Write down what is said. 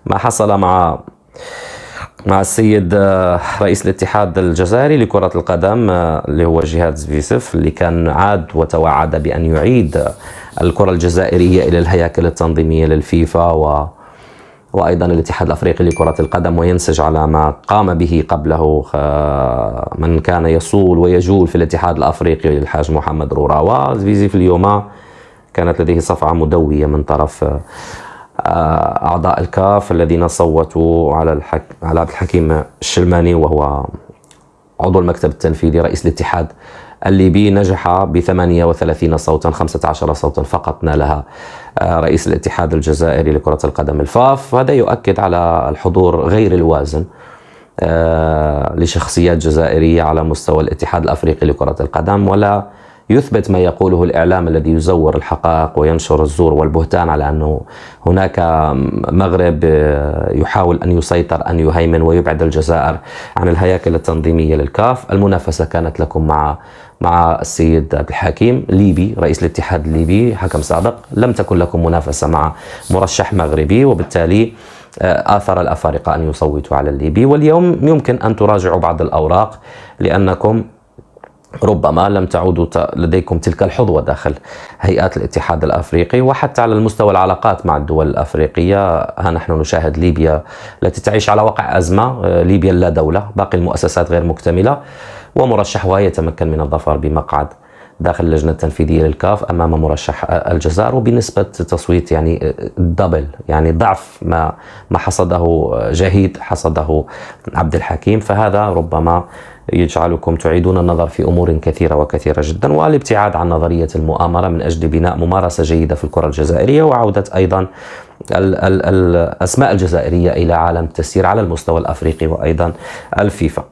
ما حصل مع السيد رئيس الاتحاد الجزائري لكرة القدم اللي هو جهاد زفيسف، اللي كان عاد وتوعد بأن يعيد الكرة الجزائرية إلى الهياكل التنظيمية للفيفا وأيضا الاتحاد الأفريقي لكرة القدم، وينسج على ما قام به قبله من كان يصول ويجول في الاتحاد الأفريقي الحاج محمد روراوا. زفيسف اليوم كانت لديه صفعة مدوية من طرف أعضاء الكاف الذين صوتوا على عبد الحكيم الشلماني، وهو عضو المكتب التنفيذي رئيس الاتحاد الليبي. نجح ب38 صوتا، 15 صوتا فقط نالها رئيس الاتحاد الجزائري لكرة القدم الفاف. هذا يؤكد على الحضور غير الوازن لشخصيات جزائرية على مستوى الاتحاد الأفريقي لكرة القدم، ولا يثبت ما يقوله الإعلام الذي يزور الحقائق وينشر الزور والبهتان على أنه هناك مغرب يحاول أن يسيطر، أن يهيمن ويبعد الجزائر عن الهياكل التنظيمية للكاف. المنافسة كانت لكم مع السيد عبد الحكيم ليبي رئيس الاتحاد الليبي، حكم سابق. لم تكن لكم منافسة مع مرشح مغربي، وبالتالي آثر الأفارقة أن يصوتوا على الليبي. واليوم يمكن أن تراجعوا بعض الأوراق، لأنكم ربما لم تعودوا لديكم تلك الحظوة داخل هيئات الاتحاد الأفريقي، وحتى على المستوى العلاقات مع الدول الأفريقية. ها نحن نشاهد ليبيا التي تعيش على وقع أزمة، ليبيا لا دولة، باقي المؤسسات غير مكتملة، ومرشحها يتمكن من الظفر بمقعد داخل اللجنة التنفيذية للكاف أمام مرشح الجزائر، وبنسبة تصويت يعني دبل، يعني ضعف ما حصده جهيد حصده عبد الحكيم. فهذا ربما يجعلكم تعيدون النظر في أمور كثيرة وكثيرة جدا، والابتعاد عن نظرية المؤامرة من أجل بناء ممارسة جيدة في الكرة الجزائرية، وعودة أيضا الأسماء الجزائرية إلى عالم التسيير على المستوى الأفريقي وأيضا الفيفا.